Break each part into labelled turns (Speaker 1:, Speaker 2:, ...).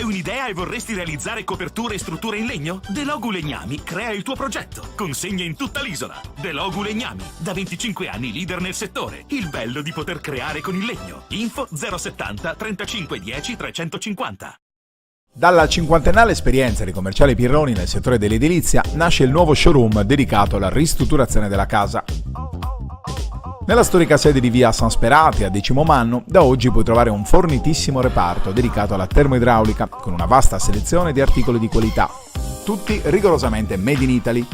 Speaker 1: Hai un'idea e vorresti realizzare coperture e strutture in legno? Delogu Legnami crea il tuo progetto. Consegne in tutta l'isola. Delogu Legnami, da 25 anni leader nel settore. Il bello di poter creare con il legno. Info 070 35 10 350.
Speaker 2: Dalla cinquantennale esperienza di Commerciale Pirroni nel settore dell'edilizia nasce il nuovo showroom dedicato alla ristrutturazione della casa. Nella storica sede di via San Sperati a Decimomannu, da oggi puoi trovare un fornitissimo reparto dedicato alla termoidraulica con una vasta selezione di articoli di qualità, tutti rigorosamente made in Italy.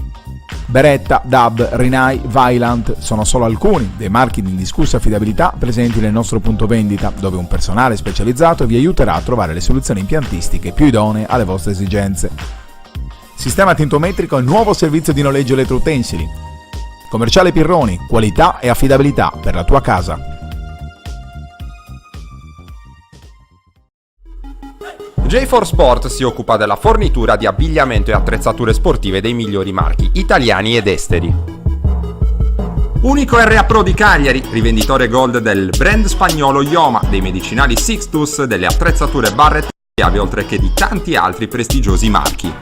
Speaker 2: Beretta, Dab, Rinnai, Vaillant sono solo alcuni dei marchi di indiscussa affidabilità presenti nel nostro punto vendita, dove un personale specializzato vi aiuterà a trovare le soluzioni impiantistiche più idonee alle vostre esigenze. Sistema tintometrico e nuovo servizio di noleggio elettroutensili. Commerciale Pirroni, qualità e affidabilità per la tua casa.
Speaker 3: J4 Sport si occupa della fornitura di abbigliamento e attrezzature sportive dei migliori marchi italiani ed esteri. Unico RA Pro di Cagliari, rivenditore gold del brand spagnolo Ioma, dei medicinali Sixtus, delle attrezzature Barrett e chiave, oltre che di tanti altri prestigiosi marchi.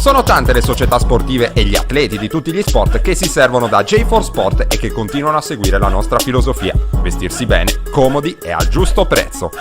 Speaker 3: Sono tante le società sportive e gli atleti di tutti gli sport che si servono da J4 Sport e che continuano a seguire la nostra filosofia: vestirsi bene, comodi e al giusto prezzo.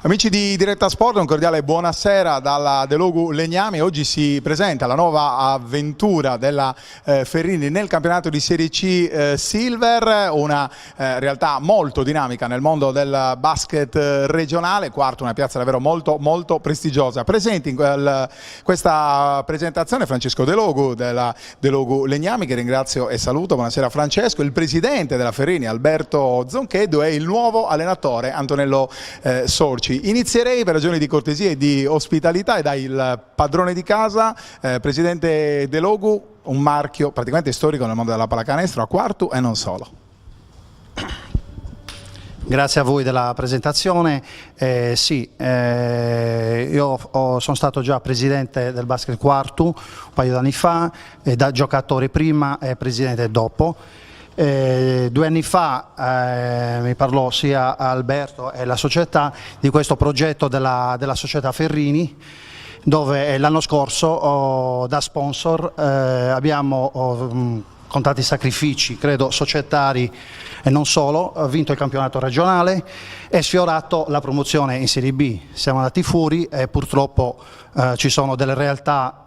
Speaker 2: Amici di Diretta Sport, un cordiale buonasera dalla Delogu Legnami. Oggi si presenta la nuova avventura della Ferrini nel campionato di Serie C Silver, una realtà molto dinamica nel mondo del basket regionale, quarto, una piazza davvero molto prestigiosa. Presenti in questa presentazione Francesco Delogu della Delogu Legnami, che ringrazio e saluto. Buonasera Francesco. Il presidente della Ferrini Alberto Zoncheddu e il nuovo allenatore Antonello Sorci. Inizierei per ragioni di cortesia e di ospitalità e dai il padrone di casa, presidente Delogu, un marchio praticamente storico nel mondo della pallacanestro a Quartu e non solo.
Speaker 4: Grazie a voi della presentazione. Io sono stato già presidente del basket Quartu un paio d'anni fa, da giocatore prima e presidente dopo. 2 anni fa mi parlò sia Alberto e la società di questo progetto della società Ferrini, dove l'anno scorso da sponsor abbiamo con tanti sacrifici, credo societari e non solo, vinto il campionato regionale e sfiorato la promozione in Serie B. Siamo andati fuori e purtroppo ci sono delle realtà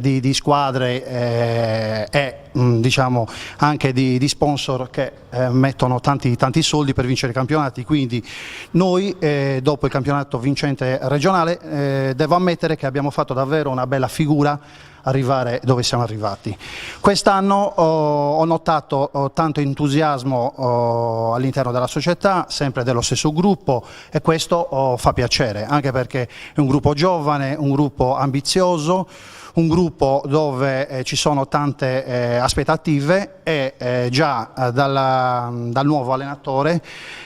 Speaker 4: di squadre e diciamo anche di sponsor che mettono tanti soldi per vincere i campionati, quindi noi dopo il campionato vincente regionale devo ammettere che abbiamo fatto davvero una bella figura arrivare dove siamo arrivati. Quest'anno ho notato tanto entusiasmo all'interno della società, sempre dello stesso gruppo, e questo fa piacere, anche perché è un gruppo giovane, un gruppo ambizioso, un gruppo dove ci sono tante aspettative e già dal nuovo allenatore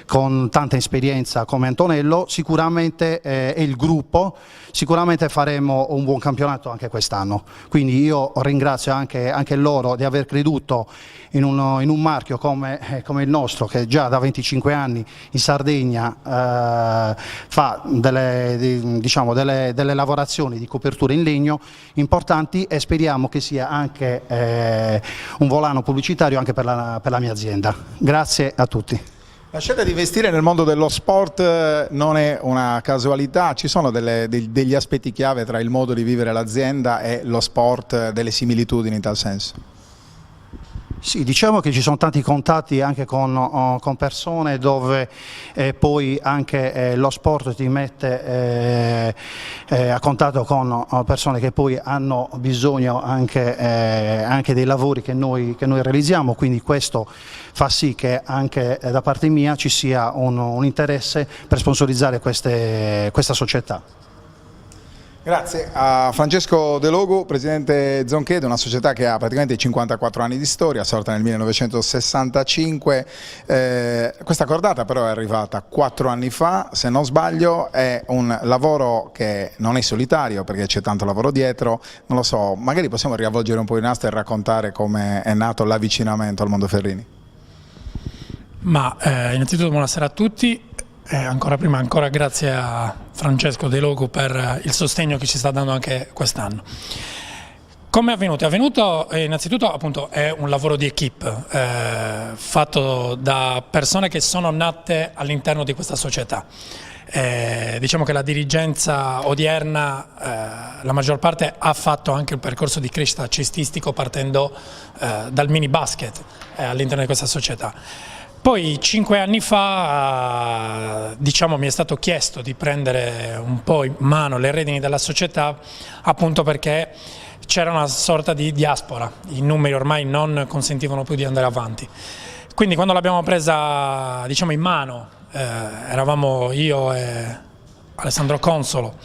Speaker 4: con tanta esperienza come Antonello sicuramente e il gruppo sicuramente faremo un buon campionato anche quest'anno. Quindi io ringrazio anche loro di aver creduto in un marchio come il nostro, che già da 25 anni in Sardegna fa delle lavorazioni di copertura in legno importanti, e speriamo che sia anche un volano pubblicitario anche per la mia azienda. Grazie a tutti.
Speaker 2: La scelta di investire nel mondo dello sport non è una casualità, ci sono degli aspetti chiave tra il modo di vivere l'azienda e lo sport, delle similitudini in tal senso?
Speaker 4: Sì, diciamo che ci sono tanti contatti anche con persone dove poi anche lo sport ti mette a contatto con persone che poi hanno bisogno anche dei lavori che noi realizziamo, quindi questo fa sì che anche da parte mia ci sia un interesse per sponsorizzare questa società.
Speaker 2: Grazie a Francesco De Logu, presidente Zonchede, una società che ha praticamente 54 anni di storia, sorta nel 1965. Questa cordata però è arrivata 4 anni fa, se non sbaglio. È un lavoro che non è solitario perché c'è tanto lavoro dietro. Non lo so, magari possiamo riavvolgere un po' i nastri e raccontare come è nato l'avvicinamento al mondo Ferrini.
Speaker 5: Ma innanzitutto buonasera a tutti. Ancora grazie a Francesco De Logu per il sostegno che ci sta dando anche quest'anno. Come è avvenuto? È avvenuto innanzitutto appunto è un lavoro di equipe fatto da persone che sono nate all'interno di questa società. Diciamo che la dirigenza odierna, la maggior parte, ha fatto anche un percorso di crescita cestistico partendo dal mini basket all'interno di questa società. Poi 5 anni fa diciamo, mi è stato chiesto di prendere un po' in mano le redini della società, appunto perché c'era una sorta di diaspora, i numeri ormai non consentivano più di andare avanti. Quindi quando l'abbiamo presa diciamo, in mano, eravamo io e Alessandro Consolo,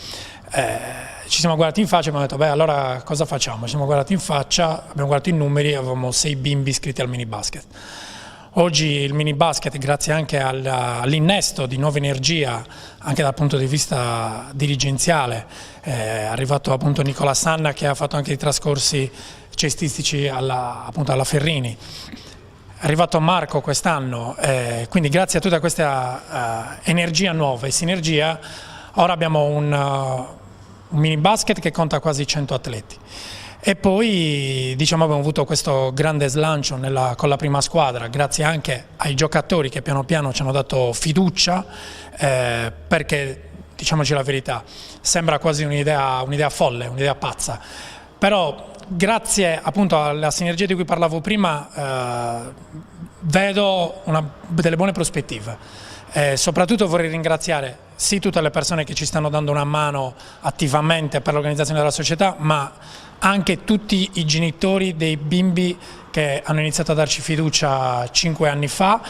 Speaker 5: ci siamo guardati in faccia e abbiamo detto beh allora cosa facciamo? Ci siamo guardati in faccia, abbiamo guardato i numeri e avevamo 6 bimbi iscritti al mini basket. Oggi il mini basket, grazie anche all'innesto di nuova energia, anche dal punto di vista dirigenziale, è arrivato appunto Nicola Sanna che ha fatto anche i trascorsi cestistici appunto alla Ferrini. È arrivato Marco quest'anno, quindi grazie a tutta questa energia nuova e sinergia, ora abbiamo un mini basket che conta quasi 100 atleti. E poi diciamo, abbiamo avuto questo grande slancio con la prima squadra, grazie anche ai giocatori che piano piano ci hanno dato fiducia, perché diciamoci la verità, sembra quasi un'idea folle, un'idea pazza, però grazie appunto alla sinergia di cui parlavo prima vedo delle buone prospettive. Soprattutto vorrei ringraziare sì tutte le persone che ci stanno dando una mano attivamente per l'organizzazione della società, ma anche tutti i genitori dei bimbi che hanno iniziato a darci fiducia 5 anni fa.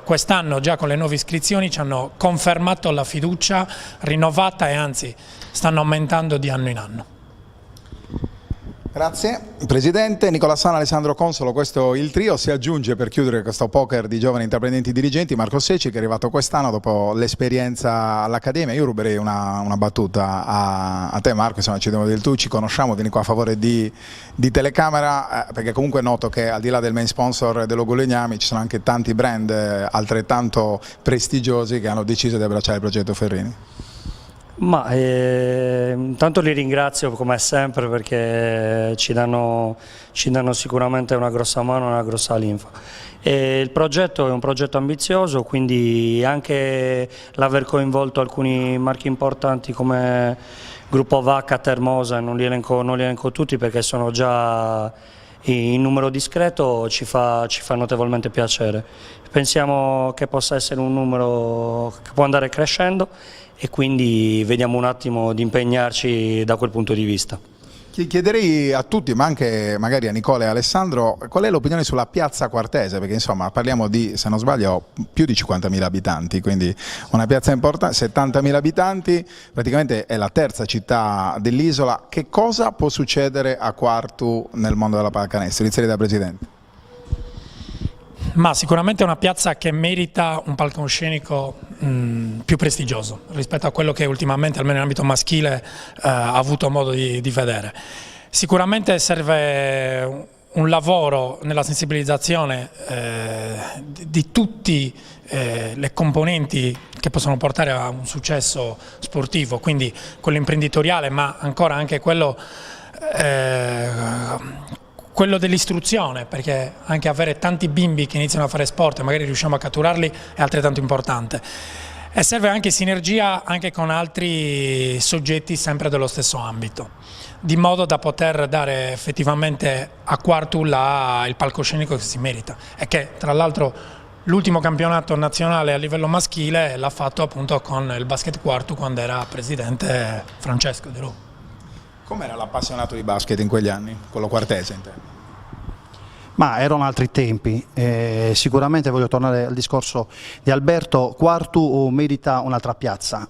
Speaker 5: Quest'anno già con le nuove iscrizioni ci hanno confermato la fiducia rinnovata e anzi stanno aumentando di anno in anno.
Speaker 2: Grazie. Presidente Nicola Sanna, Alessandro Consolo, questo il trio. Si aggiunge per chiudere questo poker di giovani intraprendenti dirigenti Marco Secci, che è arrivato quest'anno dopo l'esperienza all'Accademia. Io ruberei una battuta a te Marco, insomma ci devo dire tu, ci conosciamo, vieni qua a favore di telecamera, perché comunque è noto che al di là del main sponsor dello Legnami ci sono anche tanti brand altrettanto prestigiosi che hanno deciso di abbracciare il progetto Ferrini.
Speaker 6: Ma intanto li ringrazio come sempre perché ci danno sicuramente una grossa mano, una grossa linfa. Il progetto è un progetto ambizioso, quindi anche l'aver coinvolto alcuni marchi importanti come Gruppo Vacca, Termosa, non li elenco tutti perché sono già in numero discreto, ci fa notevolmente piacere. Pensiamo che possa essere un numero che può andare crescendo e quindi vediamo un attimo di impegnarci da quel punto di vista.
Speaker 2: Chiederei a tutti, ma anche magari a Nicola e Alessandro, qual è l'opinione sulla piazza Quartese, perché insomma parliamo di, se non sbaglio, più di 50.000 abitanti, quindi una piazza importante, 70.000 abitanti, praticamente è la terza città dell'isola. Che cosa può succedere a Quartu nel mondo della pallacanestro? Inizierei da Presidente.
Speaker 5: Ma sicuramente è una piazza che merita un palcoscenico più prestigioso rispetto a quello che ultimamente, almeno in ambito maschile, ha avuto modo di vedere. Sicuramente serve un lavoro nella sensibilizzazione di tutti le componenti che possono portare a un successo sportivo, quindi quello imprenditoriale, ma ancora anche quello dell'istruzione, perché anche avere tanti bimbi che iniziano a fare sport e magari riusciamo a catturarli è altrettanto importante. E serve anche sinergia anche con altri soggetti sempre dello stesso ambito, di modo da poter dare effettivamente a Quartu il palcoscenico che si merita, e che tra l'altro l'ultimo campionato nazionale a livello maschile l'ha fatto appunto con il basket Quartu quando era presidente Francesco De Logu.
Speaker 2: Com'era l'appassionato di basket in quegli anni? Quello quartese intendo.
Speaker 4: Ma erano altri tempi, sicuramente voglio tornare al discorso di Alberto, Quartu merita un'altra piazza,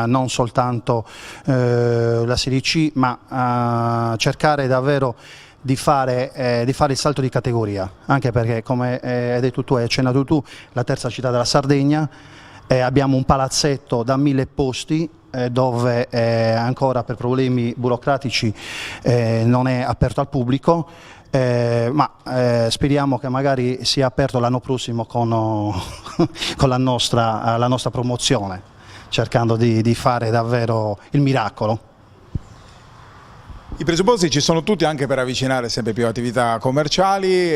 Speaker 4: non soltanto la Serie C, ma cercare davvero di fare il salto di categoria, anche perché come hai detto tu, hai accennato tu, la terza città della Sardegna, abbiamo un palazzetto da 1000 posti, dove ancora per problemi burocratici non è aperto al pubblico, ma speriamo che magari sia aperto l'anno prossimo con la nostra promozione, cercando di fare davvero il miracolo.
Speaker 2: I presupposti ci sono tutti anche per avvicinare sempre più attività commerciali,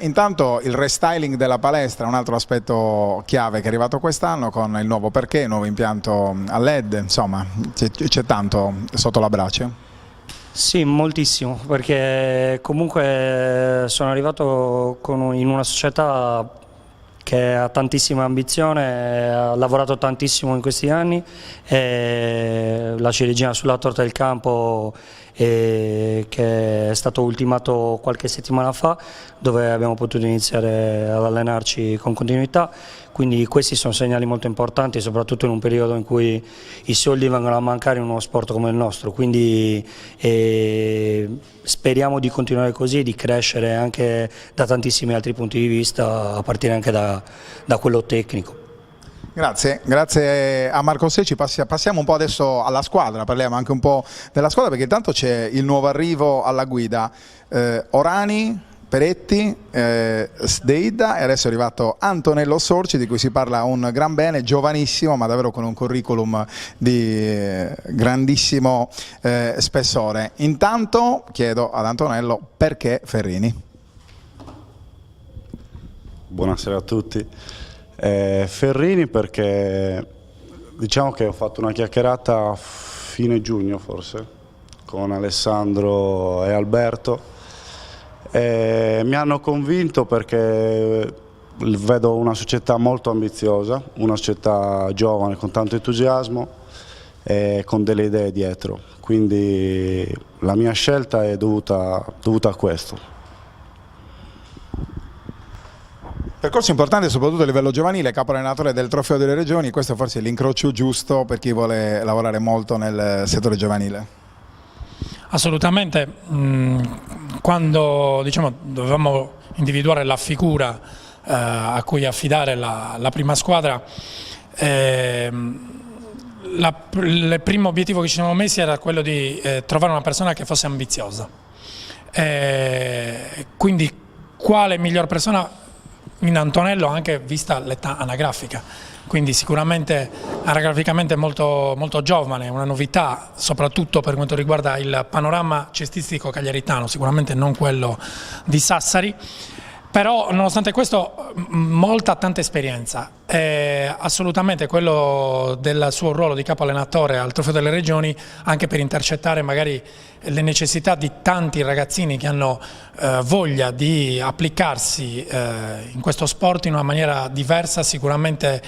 Speaker 2: intanto il restyling della palestra è un altro aspetto chiave che è arrivato quest'anno con il nuovo parquet, il nuovo impianto a LED, insomma c'è tanto sotto la brace.
Speaker 6: Sì, moltissimo, perché comunque sono arrivato in una società che ha tantissima ambizione, ha lavorato tantissimo in questi anni, e la ciliegina sulla torta del campo che è stato ultimato qualche settimana fa, dove abbiamo potuto iniziare ad allenarci con continuità, quindi questi sono segnali molto importanti, soprattutto in un periodo in cui i soldi vengono a mancare in uno sport come il nostro, quindi speriamo di continuare così e di crescere anche da tantissimi altri punti di vista, a partire anche da quello tecnico.
Speaker 2: Grazie a Marco Secci. Passiamo un po' adesso alla squadra, parliamo anche un po' della squadra perché intanto c'è il nuovo arrivo alla guida, Orani, Peretti, Sdeida e adesso è arrivato Antonello Sorci, di cui si parla un gran bene, giovanissimo ma davvero con un curriculum di grandissimo spessore. Intanto chiedo ad Antonello perché Ferrini.
Speaker 7: Buonasera a tutti. Ferrini perché diciamo che ho fatto una chiacchierata a fine giugno forse con Alessandro e Alberto e mi hanno convinto perché vedo una società molto ambiziosa, una società giovane con tanto entusiasmo e con delle idee dietro, quindi la mia scelta è dovuta a questo.
Speaker 2: Percorso importante soprattutto a livello giovanile, capo allenatore del Trofeo delle Regioni, questo forse è l'incrocio giusto per chi vuole lavorare molto nel settore giovanile.
Speaker 5: Assolutamente, quando dovevamo individuare la figura a cui affidare la prima squadra, il primo obiettivo che ci siamo messi era quello di trovare una persona che fosse ambiziosa, quindi quale miglior persona in Antonello, anche vista l'età anagrafica, quindi sicuramente anagraficamente molto, molto giovane, una novità soprattutto per quanto riguarda il panorama cestistico cagliaritano, sicuramente non quello di Sassari, però nonostante questo tanta esperienza, assolutamente quello del suo ruolo di capo allenatore al Trofeo delle Regioni, anche per intercettare magari le necessità di tanti ragazzini che hanno voglia di applicarsi in questo sport in una maniera diversa, sicuramente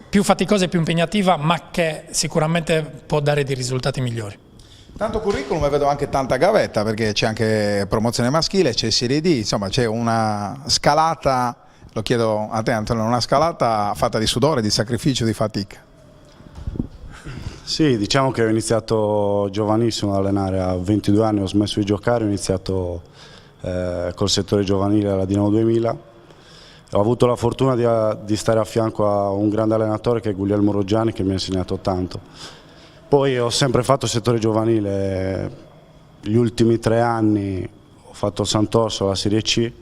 Speaker 5: più faticosa e più impegnativa, ma che sicuramente può dare dei risultati migliori.
Speaker 2: Tanto curriculum e vedo anche tanta gavetta perché c'è anche promozione maschile, c'è Serie D, insomma c'è una scalata, lo chiedo a te Antonio, una scalata fatta di sudore, di sacrificio, di fatica.
Speaker 7: Sì, diciamo che ho iniziato giovanissimo ad allenare, a 22 anni ho smesso di giocare, ho iniziato col settore giovanile alla Dinamo 2000, ho avuto la fortuna di stare a fianco a un grande allenatore che è Guglielmo Roggiani che mi ha insegnato tanto. Poi ho sempre fatto il settore giovanile, gli ultimi 3 anni ho fatto il Sant'Orso alla Serie C,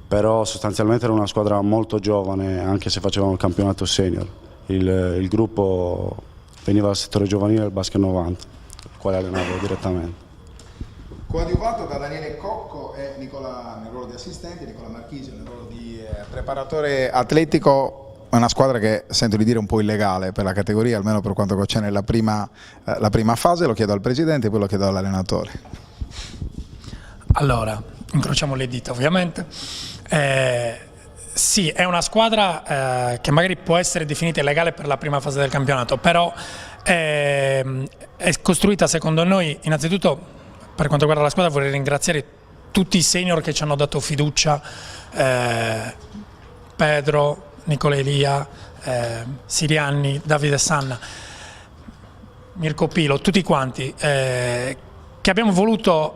Speaker 7: però sostanzialmente era una squadra molto giovane anche se facevamo il campionato senior. Il gruppo veniva dal settore giovanile del Basket 90, il quale allenavo direttamente.
Speaker 2: Coadiuvato da Daniele Cocco e Nicola nel ruolo di assistente, Nicola Marchisio nel ruolo di preparatore atletico. È una squadra che sento di dire un po' illegale per la categoria, almeno per quanto concerne la prima fase, lo chiedo al presidente e poi lo chiedo all'allenatore.
Speaker 5: Allora, incrociamo le dita ovviamente. Sì, è una squadra che magari può essere definita illegale per la prima fase del campionato, però è costruita secondo noi, innanzitutto per quanto riguarda la squadra vorrei ringraziare tutti i senior che ci hanno dato fiducia, Pedro, Nicola Elia, Sirianni, Davide Sanna, Mirko Pilo, tutti quanti, che abbiamo voluto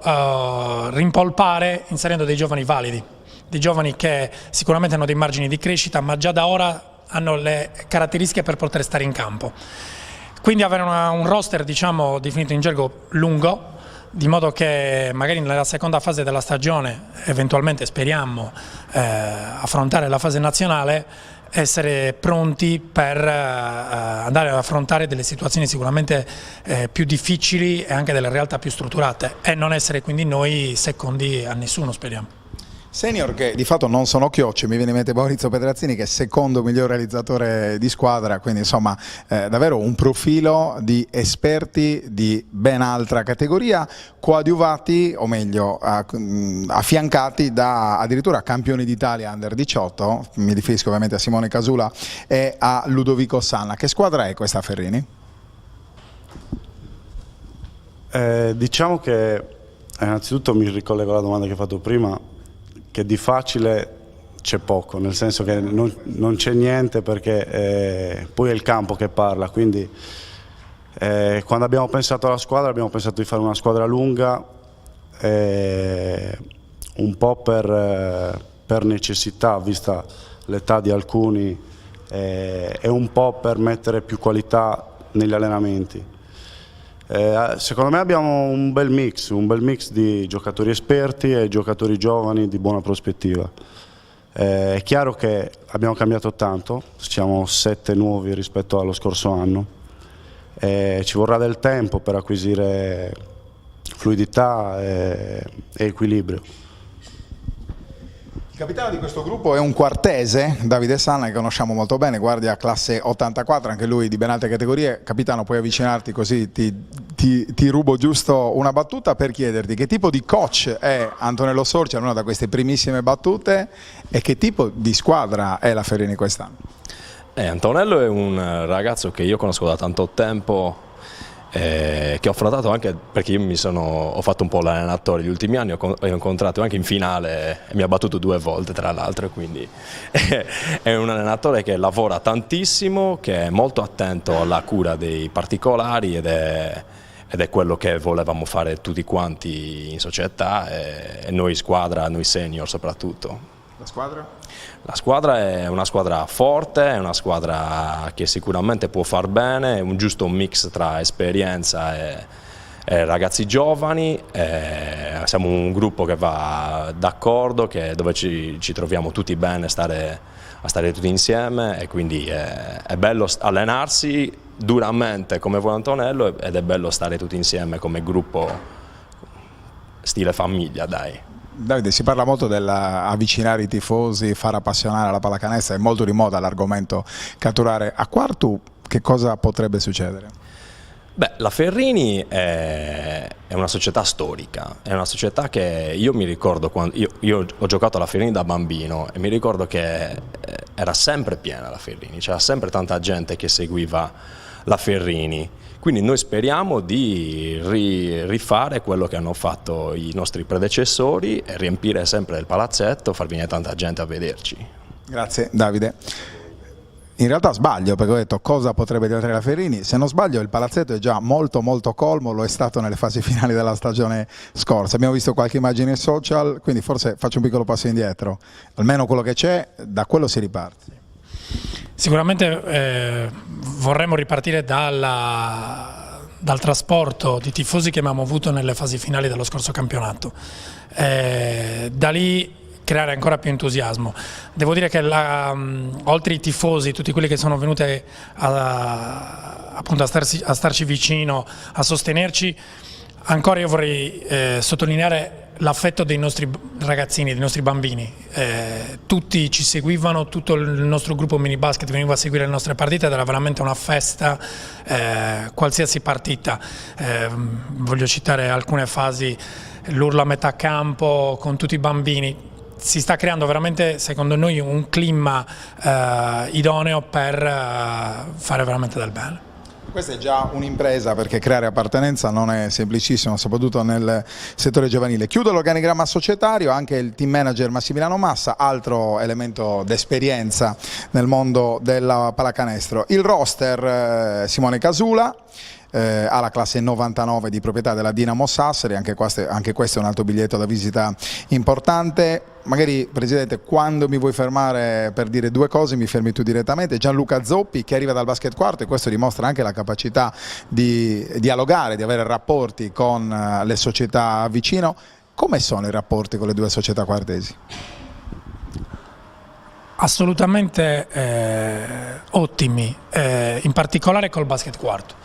Speaker 5: rimpolpare inserendo dei giovani validi, dei giovani che sicuramente hanno dei margini di crescita, ma già da ora hanno le caratteristiche per poter stare in campo. Quindi avere un roster, diciamo, definito in gergo lungo, di modo che magari nella seconda fase della stagione, eventualmente speriamo affrontare la fase nazionale, essere pronti per andare ad affrontare delle situazioni sicuramente più difficili e anche delle realtà più strutturate, e non essere quindi noi secondi a nessuno, speriamo.
Speaker 2: Senior che di fatto non sono chiocce, mi viene in mente Maurizio Pedrazzini che è secondo miglior realizzatore di squadra, quindi insomma davvero un profilo di esperti di ben altra categoria, coadiuvati, o meglio affiancati da addirittura campioni d'Italia under 18, mi riferisco ovviamente a Simone Casula e a Ludovico Sanna. Che squadra è questa Ferrini?
Speaker 7: Diciamo che innanzitutto mi ricollego alla domanda che hai fatto prima, che di facile c'è poco, nel senso che non c'è niente, perché poi è il campo che parla, quindi quando abbiamo pensato alla squadra abbiamo pensato di fare una squadra lunga, un po' per necessità, vista l'età di alcuni, e un po' per mettere più qualità negli allenamenti. Secondo me abbiamo un bel mix di giocatori esperti e giocatori giovani di buona prospettiva. È chiaro che abbiamo cambiato tanto, siamo 7 nuovi rispetto allo scorso anno, ci vorrà del tempo per acquisire fluidità e equilibrio.
Speaker 2: Il capitano di questo gruppo è un quartese, Davide Sanna, che conosciamo molto bene, guardia classe 84, anche lui di ben alte categorie. Capitano, puoi avvicinarti così ti rubo giusto una battuta per chiederti che tipo di coach è Antonello Sorci, almeno da queste primissime battute, e che tipo di squadra è la Ferrini quest'anno?
Speaker 8: Antonello è un ragazzo che io conosco da tanto tempo, che ho affrontato anche perché io ho fatto un po' l'allenatore gli ultimi anni, ho incontrato anche in finale e mi ha battuto 2 volte tra l'altro, quindi è un allenatore che lavora tantissimo, che è molto attento alla cura dei particolari ed è quello che volevamo fare tutti quanti in società, e noi squadra, noi senior soprattutto.
Speaker 2: La squadra?
Speaker 8: La squadra è una squadra forte, è una squadra che sicuramente può far bene, è un giusto mix tra esperienza e ragazzi giovani, siamo un gruppo che va d'accordo, dove ci troviamo tutti bene a stare tutti insieme, e quindi è bello allenarsi duramente come vuole Antonello, ed è bello stare tutti insieme come gruppo, stile famiglia, dai.
Speaker 2: Davide, si parla molto dell'avvicinare i tifosi, far appassionare la pallacanestro, è molto di moda l'argomento catturare. A Quartu che cosa potrebbe succedere?
Speaker 8: Beh, la Ferrini è una società storica, è una società che io mi ricordo quando io ho giocato alla Ferrini da bambino, e mi ricordo che era sempre piena la Ferrini, c'era sempre tanta gente che seguiva la Ferrini. Quindi noi speriamo di rifare quello che hanno fatto i nostri predecessori e riempire sempre il palazzetto, far venire tanta gente a vederci.
Speaker 2: Grazie Davide. In realtà sbaglio, perché ho detto cosa potrebbe diventare la Ferrini. Se non sbaglio il palazzetto è già molto colmo, lo è stato nelle fasi finali della stagione scorsa. Abbiamo visto qualche immagine social, quindi forse faccio un piccolo passo indietro. Almeno quello che c'è, da quello si riparte.
Speaker 5: Sicuramente vorremmo ripartire dal trasporto di tifosi che abbiamo avuto nelle fasi finali dello scorso campionato, da lì creare ancora più entusiasmo. Devo dire che oltre i tifosi, tutti quelli che sono venuti appunto a starci vicino, a sostenerci, ancora io vorrei sottolineare l'affetto dei nostri ragazzini, dei nostri bambini. Tutti ci seguivano, tutto il nostro gruppo mini basket veniva a seguire le nostre partite ed era veramente una festa, qualsiasi partita. Voglio citare alcune fasi, l'urlo a metà campo con tutti i bambini. Si sta creando veramente, secondo noi, un clima idoneo per fare veramente del bene.
Speaker 2: Questa è già un'impresa, perché creare appartenenza non è semplicissimo, soprattutto nel settore giovanile. Chiudo l'organigramma societario, anche il team manager Massimiliano Massa, altro elemento d'esperienza nel mondo della pallacanestro. Il roster, Simone Casula, ha la classe 99 di proprietà della Dinamo Sassari, anche questo è un altro biglietto da visita importante. Magari, Presidente, quando mi vuoi fermare per dire due cose mi fermi tu direttamente. Gianluca Zoppi, che arriva dal basket quarto, e questo dimostra anche la capacità di dialogare, di avere rapporti con le società vicino. Come sono i rapporti con le due società quartesi?
Speaker 5: Assolutamente ottimi, in particolare col basket quarto.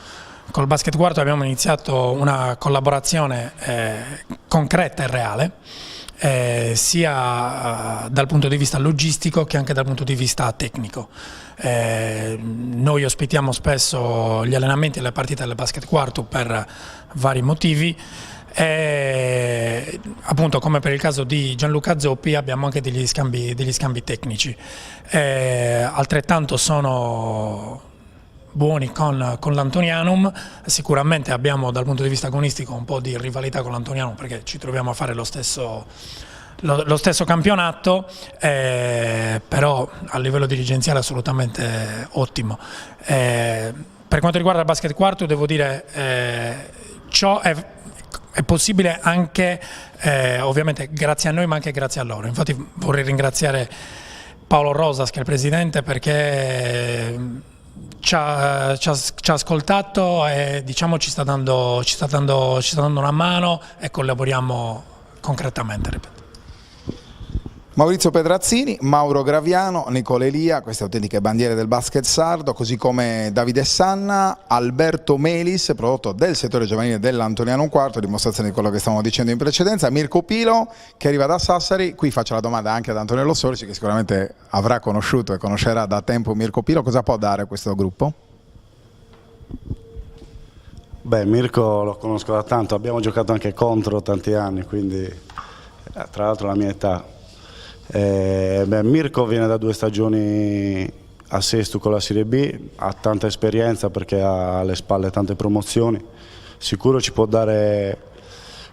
Speaker 5: Col basket quarto abbiamo iniziato una collaborazione concreta e reale, sia dal punto di vista logistico che anche dal punto di vista tecnico. Noi ospitiamo spesso gli allenamenti e le partite del basket quarto per vari motivi. E appunto, come per il caso di Gianluca Zoppi, abbiamo anche degli scambi tecnici. Altrettanto sono buoni con l'Antonianum. Sicuramente abbiamo dal punto di vista agonistico un po' di rivalità con l'Antonianum, perché ci troviamo a fare lo stesso campionato, però a livello dirigenziale assolutamente ottimo. Per quanto riguarda il basket quarto, devo dire ciò è possibile anche ovviamente grazie a noi, ma anche grazie a loro. Infatti vorrei ringraziare Paolo Rosas, che è il presidente, perché ci ha ascoltato e, diciamo, ci sta dando una mano, e collaboriamo concretamente, ripeto.
Speaker 2: Maurizio Pedrazzini, Mauro Graviano, Nicola Elia, queste autentiche bandiere del basket sardo, così come Davide Sanna, Alberto Melis, prodotto del settore giovanile dell'Antoniano IV, dimostrazione di quello che stavamo dicendo in precedenza, Mirko Pilo, che arriva da Sassari. Qui faccio la domanda anche ad Antonello Sorci, che sicuramente avrà conosciuto e conoscerà da tempo Mirko Pilo. Cosa può dare a questo gruppo?
Speaker 7: Beh, Mirko lo conosco da tanto, abbiamo giocato anche contro tanti anni, quindi tra l'altro la mia età. Mirko viene da 2 stagioni a Sesto con la Serie B, ha tanta esperienza perché ha alle spalle tante promozioni, sicuro ci può dare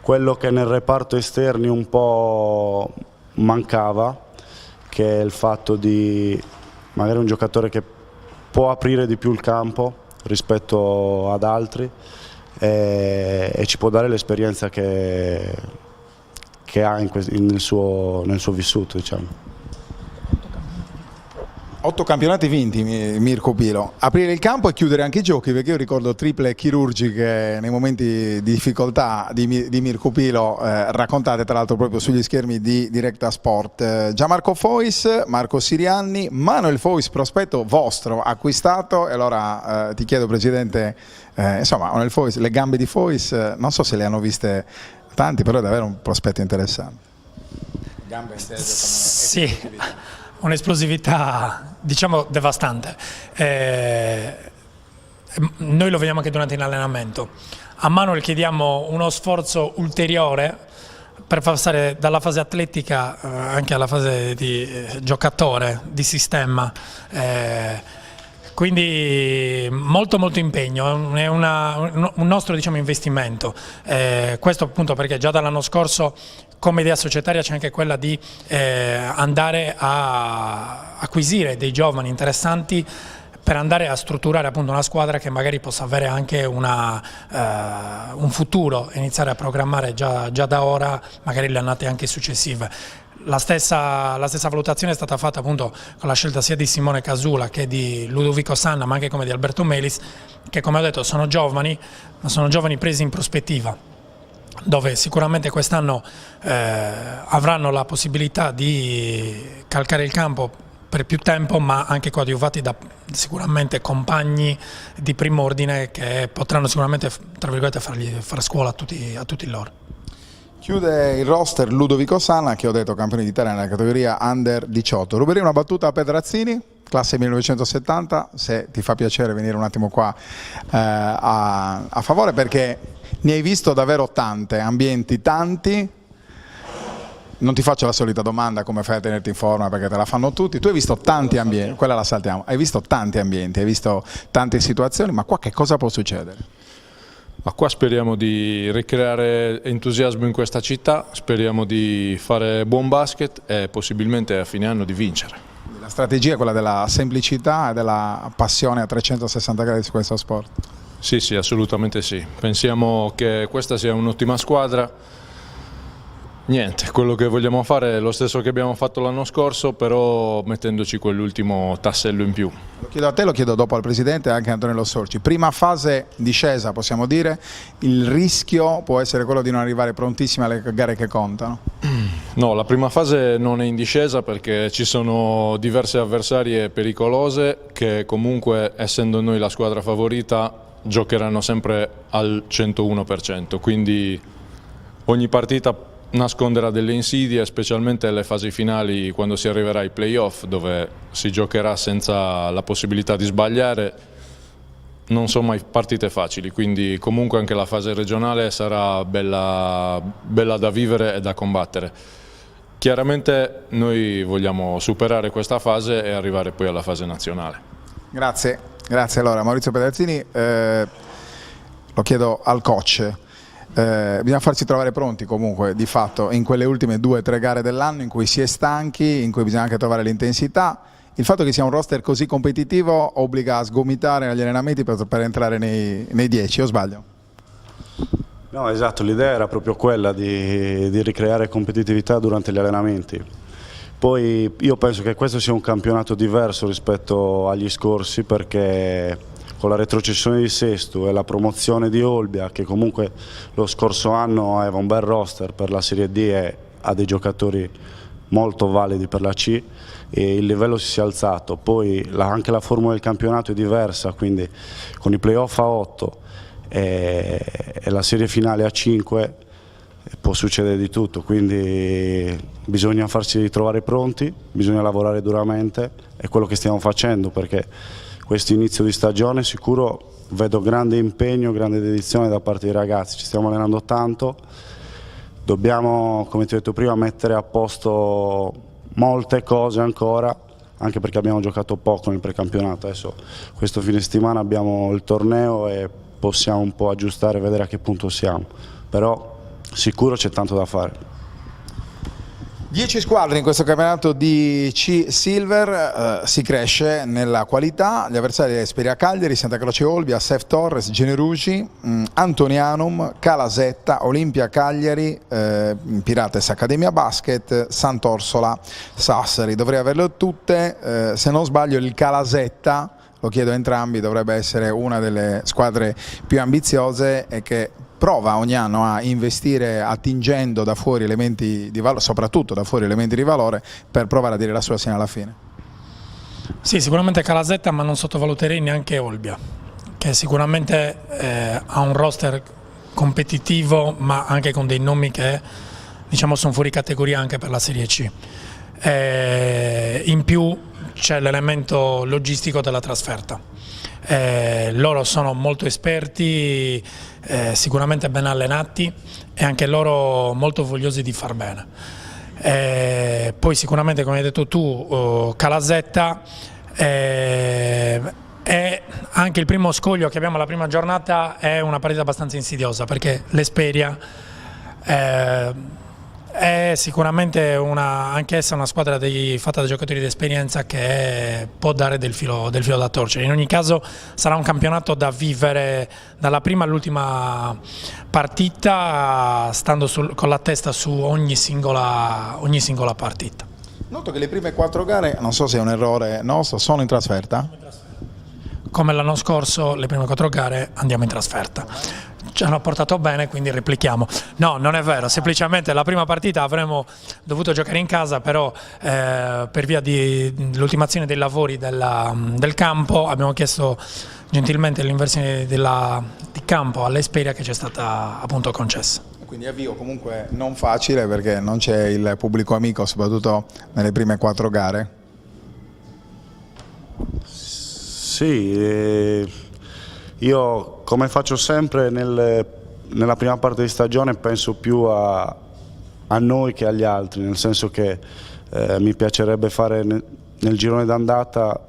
Speaker 7: quello che nel reparto esterni un po' mancava, che è il fatto di magari un giocatore che può aprire di più il campo rispetto ad altri, e ci può dare l'esperienza che ha nel suo vissuto, diciamo.
Speaker 2: 8 campionati vinti, Mirko Pilo. Aprire il campo e chiudere anche i giochi, perché io ricordo triple chirurgiche nei momenti di difficoltà di Mirko Pilo, raccontate tra l'altro proprio sugli schermi di Directa Sport. Gianmarco Fois, Marco Sirianni, Manuel Fois, prospetto vostro acquistato, e allora ti chiedo, Presidente, insomma, Manuel Fois, le gambe di Fois, non so se le hanno viste tanti, però è davvero un prospetto interessante. Gambe estese,
Speaker 5: sì, un'esplosività, diciamo, devastante. Noi lo vediamo anche durante l'allenamento. A Manuel chiediamo uno sforzo ulteriore per passare dalla fase atletica anche alla fase di giocatore, di sistema. Quindi molto impegno, è un nostro, diciamo, investimento. Questo appunto perché già dall'anno scorso come idea societaria c'è anche quella di andare a acquisire dei giovani interessanti per andare a strutturare appunto una squadra che magari possa avere anche un futuro e iniziare a programmare già da ora magari le annate anche successive. La stessa valutazione è stata fatta appunto con la scelta sia di Simone Casula che di Ludovico Sanna, ma anche come di Alberto Melis, che, come ho detto, sono giovani, ma sono giovani presi in prospettiva, dove sicuramente quest'anno avranno la possibilità di calcare il campo per più tempo, ma anche coadiuvati da sicuramente compagni di prim'ordine che potranno sicuramente, tra virgolette, fare scuola a tutti loro.
Speaker 2: Chiude il roster Ludovico Sanna, che ho detto campione d'Italia nella categoria Under 18. Ruberei una battuta a Pedrazzini, classe 1970, se ti fa piacere venire un attimo qua a favore, perché ne hai visto davvero tante, ambienti tanti. Non ti faccio la solita domanda come fai a tenerti in forma perché te la fanno tutti. Tu hai visto tanti ambienti, quella la saltiamo, hai visto tanti ambienti, hai visto tante situazioni, ma qua che cosa può succedere?
Speaker 9: Ma qua speriamo di ricreare entusiasmo in questa città, speriamo di fare buon basket e possibilmente a fine anno di vincere.
Speaker 2: La strategia è quella della semplicità e della passione a 360 gradi su questo sport.
Speaker 9: Sì, sì, assolutamente sì. Pensiamo che questa sia un'ottima squadra. Niente, quello che vogliamo fare è lo stesso che abbiamo fatto l'anno scorso, però mettendoci quell'ultimo tassello in più.
Speaker 2: Lo chiedo a te, lo chiedo dopo al Presidente e anche a Antonello Sorci. Prima fase discesa, possiamo dire, il rischio può essere quello di non arrivare prontissimi alle gare che contano?
Speaker 9: No, la prima fase non è in discesa perché ci sono diverse avversarie pericolose che comunque, essendo noi la squadra favorita, giocheranno sempre al 101%, quindi ogni partita nasconderà delle insidie, specialmente alle fasi finali quando si arriverà ai playoff, dove si giocherà senza la possibilità di sbagliare. Non sono mai partite facili, quindi comunque anche la fase regionale sarà bella da vivere e da combattere. Chiaramente noi vogliamo superare questa fase e arrivare poi alla fase nazionale.
Speaker 2: Grazie, grazie. Allora Maurizio Pedalzini, lo chiedo al coach. Bisogna farsi trovare pronti comunque di fatto in quelle ultime 2 o 3 gare dell'anno in cui si è stanchi, in cui bisogna anche trovare l'intensità. Il fatto che sia un roster così competitivo obbliga a sgomitare agli allenamenti per entrare nei 10, o sbaglio?
Speaker 7: No, esatto, l'idea era proprio quella di ricreare competitività durante gli allenamenti. Poi io penso che questo sia un campionato diverso rispetto agli scorsi, perché con la retrocessione di Sesto e la promozione di Olbia, che comunque lo scorso anno aveva un bel roster per la Serie D e ha dei giocatori molto validi per la C, e il livello si è alzato. Poi anche la formula del campionato è diversa, quindi con i playoff a 8 e la serie finale a 5 può succedere di tutto, quindi bisogna farsi trovare pronti, bisogna lavorare duramente, è quello che stiamo facendo, perché questo inizio di stagione sicuro vedo grande impegno, grande dedizione da parte dei ragazzi, ci stiamo allenando tanto, dobbiamo, come ti ho detto prima, mettere a posto molte cose ancora, anche perché abbiamo giocato poco nel precampionato. Adesso questo fine settimana abbiamo il torneo e possiamo un po' aggiustare e vedere a che punto siamo, però sicuro c'è tanto da fare.
Speaker 2: 10 squadre in questo campionato di C Silver, si cresce nella qualità, gli avversari Esperia Cagliari, Santa Croce Olbia, Sef Torres, Generugi, Antonianum, Calasetta, Olimpia Cagliari, Pirates Accademia Basket, Sant'Orsola Sassari. Dovrei averle tutte, se non sbaglio il Calasetta, lo chiedo a entrambi, dovrebbe essere una delle squadre più ambiziose e che prova ogni anno a investire attingendo da fuori elementi di valore, soprattutto da fuori elementi di valore, per provare a dire la sua fine alla fine.
Speaker 5: Sì, sicuramente Calasetta, ma non sottovaluterei neanche Olbia, che sicuramente ha un roster competitivo, ma anche con dei nomi che diciamo sono fuori categoria anche per la Serie C. In più c'è l'elemento logistico della trasferta. Loro sono molto esperti, sicuramente ben allenati e anche loro molto vogliosi di far bene. Poi sicuramente, come hai detto tu, Calasetta è anche il primo scoglio che abbiamo alla prima giornata, è una partita abbastanza insidiosa perché l'Esperia è sicuramente anch'essa una squadra fatta da giocatori di esperienza che può dare del filo da torcere. In ogni caso sarà un campionato da vivere dalla prima all'ultima partita, stando con la testa su ogni singola partita.
Speaker 2: Noto che le prime 4 gare, non so se è un errore nostro, sono in trasferta?
Speaker 5: Come l'anno scorso, le prime 4 gare andiamo in trasferta. Ci hanno portato bene, quindi replichiamo. No, non è vero, semplicemente la prima partita avremmo dovuto giocare in casa, però per via dell'ultimazione dei lavori del campo abbiamo chiesto gentilmente l'inversione di campo all'Esperia, che ci è stata appunto concessa.
Speaker 2: Quindi avvio comunque non facile perché non c'è il pubblico amico, soprattutto nelle prime 4 gare.
Speaker 7: Sì, io come faccio sempre nella prima parte di stagione penso più a a noi che agli altri, nel senso che mi piacerebbe fare nel girone d'andata,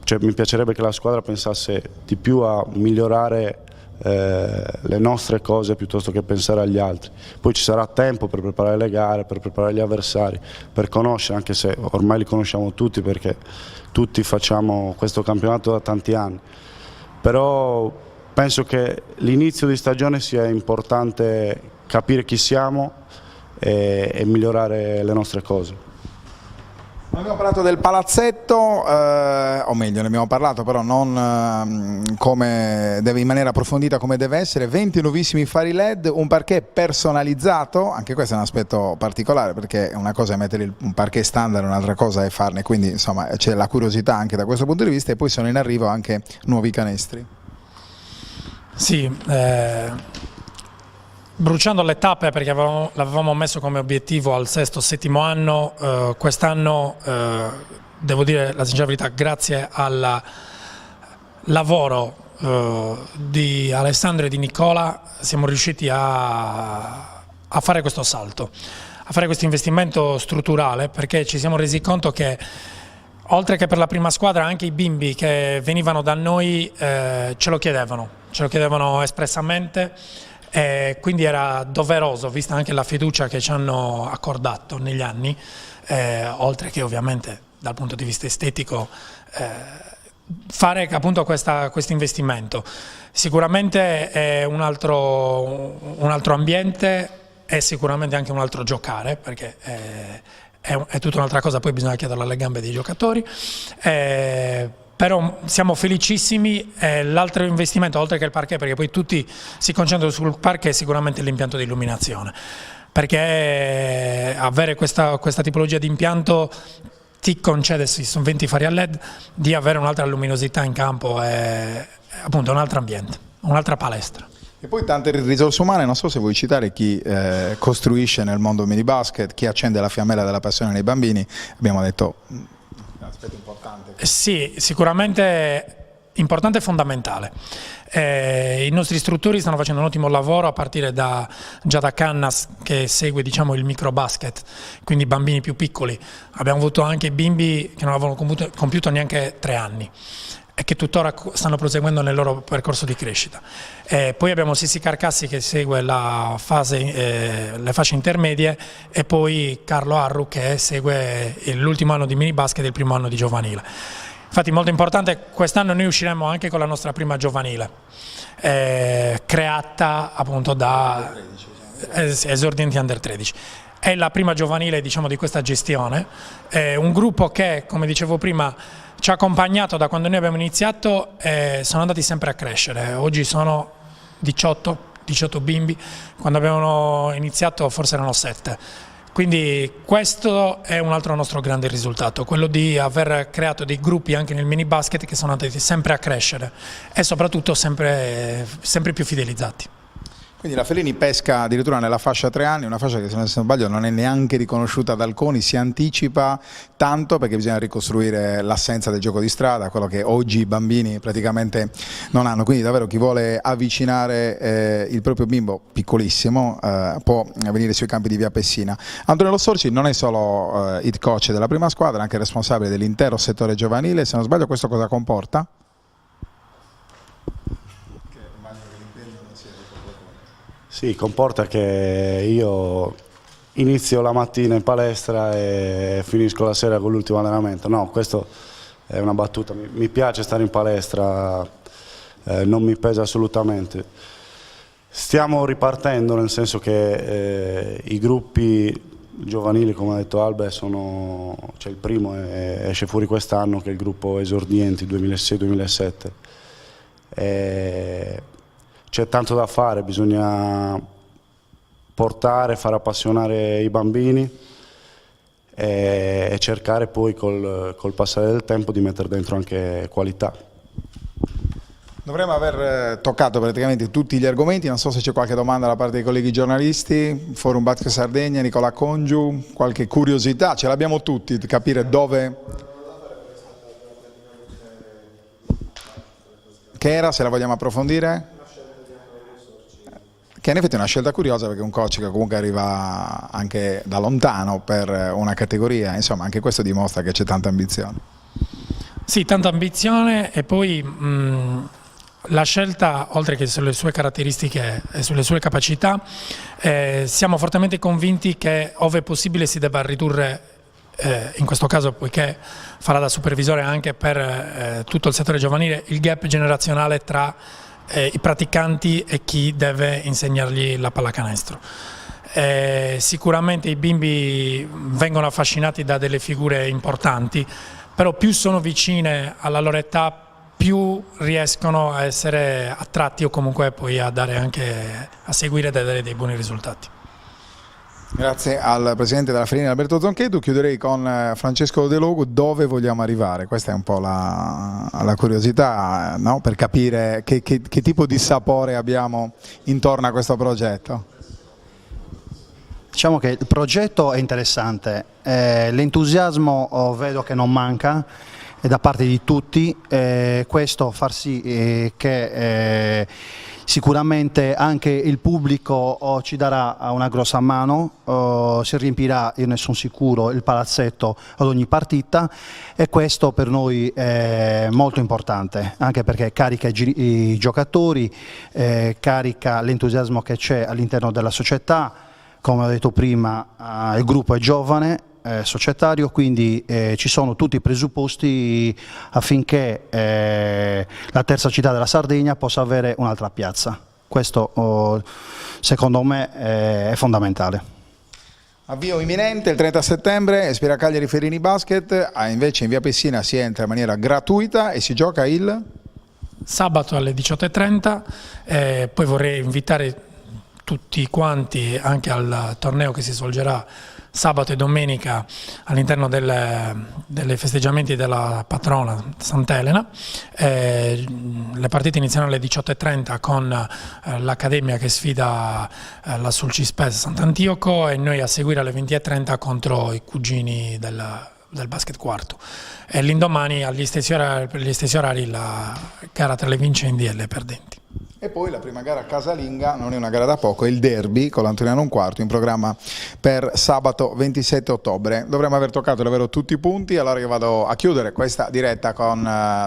Speaker 7: cioè mi piacerebbe che la squadra pensasse di più a migliorare le nostre cose piuttosto che pensare agli altri. Poi ci sarà tempo per preparare le gare, per preparare gli avversari, per conoscere, anche se ormai li conosciamo tutti perché tutti facciamo questo campionato da tanti anni. Però penso che l'inizio di stagione sia importante capire chi siamo e migliorare le nostre cose.
Speaker 2: Abbiamo parlato del palazzetto, o meglio ne abbiamo parlato però non in maniera approfondita come deve essere, 20 nuovissimi fari LED, un parquet personalizzato, anche questo è un aspetto particolare perché una cosa è mettere un parquet standard, un'altra cosa è farne, quindi insomma c'è la curiosità anche da questo punto di vista, e poi sono in arrivo anche nuovi canestri.
Speaker 5: Sì, bruciando le tappe perché l'avevamo messo come obiettivo al 6º-7° anno, quest'anno devo dire la sincera verità, grazie al lavoro di Alessandro e di Nicola siamo riusciti a fare questo salto, a fare questo investimento strutturale, perché ci siamo resi conto che oltre che per la prima squadra anche i bimbi che venivano da noi ce lo chiedevano espressamente. Quindi era doveroso, vista anche la fiducia che ci hanno accordato negli anni, oltre che ovviamente dal punto di vista estetico, fare appunto questo investimento. Sicuramente è un altro ambiente, è sicuramente anche un altro giocare, perché è tutta un'altra cosa, poi bisogna chiederlo alle gambe dei giocatori. Però siamo felicissimi, l'altro investimento oltre che il parquet, perché poi tutti si concentrano sul parquet, è sicuramente l'impianto di illuminazione, perché avere questa tipologia di impianto ti concede, se sono 20 fari a LED, di avere un'altra luminosità in campo e appunto un altro ambiente, un'altra palestra.
Speaker 2: E poi tante risorse umane, non so se vuoi citare chi costruisce nel mondo mini basket, chi accende la fiammella della passione nei bambini, abbiamo detto un aspetto importante.
Speaker 5: Sì, sicuramente importante e fondamentale. I nostri istruttori stanno facendo un ottimo lavoro a partire già da Cannas, che segue diciamo il microbasket, quindi bambini più piccoli. Abbiamo avuto anche bimbi che non avevano compiuto neanche 3 anni e che tuttora stanno proseguendo nel loro percorso di crescita. Poi abbiamo Sissi Carcassi che segue le fasce intermedie, e poi Carlo Arru che segue l'ultimo anno di mini basket e il primo anno di giovanile. Infatti molto importante, quest'anno noi usciremo anche con la nostra prima giovanile, creata appunto da esordienti under 13. È la prima giovanile diciamo di questa gestione, un gruppo che, come dicevo prima, ci ha accompagnato da quando noi abbiamo iniziato e sono andati sempre a crescere. Oggi sono 18 bimbi, quando abbiamo iniziato forse erano 7. Quindi questo è un altro nostro grande risultato, quello di aver creato dei gruppi anche nel mini basket che sono andati sempre a crescere e soprattutto sempre più fidelizzati.
Speaker 2: Quindi la Fellini pesca addirittura nella fascia 3 anni, una fascia che se non sbaglio non è neanche riconosciuta da Alconi, si anticipa tanto perché bisogna ricostruire l'assenza del gioco di strada, quello che oggi i bambini praticamente non hanno, quindi davvero chi vuole avvicinare il proprio bimbo piccolissimo può venire sui campi di Via Pessina. Antonello Sorci non è solo head coach della prima squadra, è anche responsabile dell'intero settore giovanile, se non sbaglio questo cosa comporta?
Speaker 7: Sì, comporta che io inizio la mattina in palestra e finisco la sera con l'ultimo allenamento. No, questo è una battuta. Mi piace stare in palestra, non mi pesa assolutamente. Stiamo ripartendo, nel senso che i gruppi giovanili, come ha detto Albe, c'è il primo esce fuori quest'anno, che è il gruppo esordienti 2006-2007. C'è tanto da fare, bisogna far appassionare i bambini e cercare poi col passare del tempo di mettere dentro anche qualità.
Speaker 2: Dovremmo aver toccato praticamente tutti gli argomenti, non so se c'è qualche domanda da parte dei colleghi giornalisti, Forum Basket Sardegna, Nicola Congiu, qualche curiosità, ce l'abbiamo tutti, di capire dove... Che era, se la vogliamo approfondire? che in effetti è una scelta curiosa perché è un coach che comunque arriva anche da lontano per una categoria, insomma anche questo dimostra che c'è tanta ambizione.
Speaker 5: Sì, tanta ambizione e poi la scelta, oltre che sulle sue caratteristiche e sulle sue capacità, siamo fortemente convinti che ove possibile si debba ridurre, in questo caso poiché farà da supervisore anche per tutto il settore giovanile, il gap generazionale tra i praticanti e chi deve insegnargli la pallacanestro. Sicuramente i bimbi vengono affascinati da delle figure importanti, però più sono vicine alla loro età più riescono a essere attratti o comunque poi a dare anche a seguire e dare dei buoni risultati.
Speaker 2: Grazie al presidente della Ferrini Alberto Zonchetu. Chiuderei con Francesco De Logu. Dove vogliamo arrivare? Questa è un po' la curiosità, no? Per capire che tipo di sapore abbiamo intorno a questo progetto.
Speaker 4: Diciamo che il progetto è interessante, l'entusiasmo vedo che non manca da parte di tutti, questo far sì che sicuramente anche il pubblico ci darà una grossa mano, si riempirà, io ne sono sicuro, il palazzetto ad ogni partita e questo per noi è molto importante, anche perché carica i giocatori, carica l'entusiasmo che c'è all'interno della società. Come ho detto prima, il gruppo è giovane, societario, quindi ci sono tutti i presupposti affinché la terza città della Sardegna possa avere un'altra piazza. Questo secondo me è fondamentale.
Speaker 2: Avvio imminente il 30 settembre, Spira Cagliari Ferrini Basket, invece in via Pessina si entra in maniera gratuita e si gioca il?
Speaker 5: Sabato alle 18:30, poi vorrei invitare tutti quanti anche al torneo che si svolgerà sabato e domenica all'interno dei festeggiamenti della patrona Sant'Elena. Le partite iniziano alle 18:30 con l'Accademia che sfida la Sulcispes Sant'Antioco e noi a seguire alle 20:30 contro i cugini del basket quarto. E l'indomani per gli stessi orari la gara tra le vincenti e le perdenti.
Speaker 2: E poi la prima gara casalinga, non è una gara da poco, è il derby con l'Antoniano un quarto in programma per sabato 27 ottobre. Dovremmo aver toccato davvero tutti i punti, allora io vado a chiudere questa diretta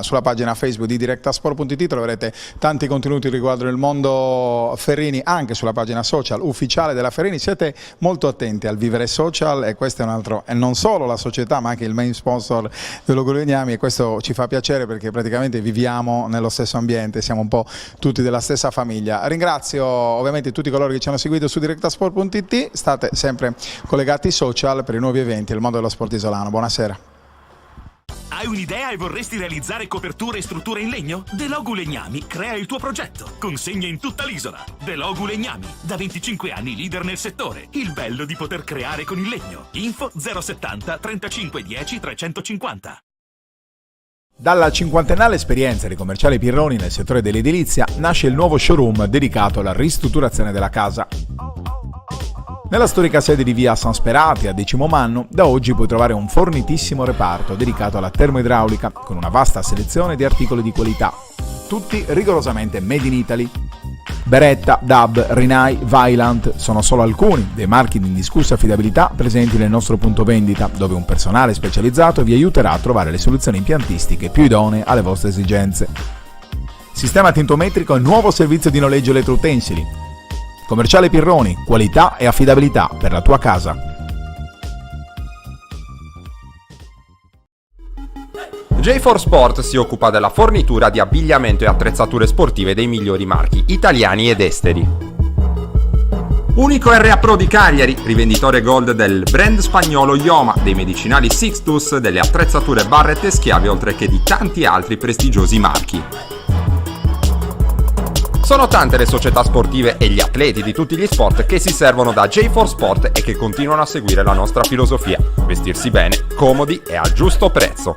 Speaker 2: sulla pagina Facebook di Directasport.it, troverete tanti contenuti riguardo il mondo Ferrini anche sulla pagina social ufficiale della Ferrini. Siete molto attenti al vivere social e questo è un altro, e non solo la società ma anche il main sponsor dell'Ogo Legnami e questo ci fa piacere perché praticamente viviamo nello stesso ambiente, siamo un po' tutti della stessa famiglia. Ringrazio ovviamente tutti coloro che ci hanno seguito su Directasport.it, state sempre collegati ai social per i nuovi eventi del mondo dello sport isolano. Buonasera.
Speaker 1: Hai un'idea e vorresti realizzare coperture e strutture in legno? Delogu Legnami crea il tuo progetto. Consegna in tutta l'isola. Delogu Legnami, da 25 anni leader nel settore. Il bello di poter creare con il legno. Info 070 35 10 350.
Speaker 2: Dalla cinquantennale esperienza di commerciale Pirroni nel settore dell'edilizia nasce il nuovo showroom dedicato alla ristrutturazione della casa. Nella storica sede di via San Sperati a Decimo Mannu, da oggi puoi trovare un fornitissimo reparto dedicato alla termoidraulica con una vasta selezione di articoli di qualità, tutti rigorosamente made in Italy. Beretta, DAB, Rinnai, Vaillant sono solo alcuni dei marchi di indiscussa affidabilità presenti nel nostro punto vendita, dove un personale specializzato vi aiuterà a trovare le soluzioni impiantistiche più idonee alle vostre esigenze. Sistema tintometrico e nuovo servizio di noleggio elettroutensili. Commerciale Pirroni, qualità e affidabilità per la tua casa.
Speaker 3: J4 Sport si occupa della fornitura di abbigliamento e attrezzature sportive dei migliori marchi italiani ed esteri. Unico RA Pro di Cagliari, rivenditore gold del brand spagnolo Ioma, dei medicinali Sixtus, delle attrezzature Barrett e Schiavi, oltre che di tanti altri prestigiosi marchi. Sono tante le società sportive e gli atleti di tutti gli sport che si servono da J4 Sport e che continuano a seguire la nostra filosofia: vestirsi bene, comodi e al giusto prezzo.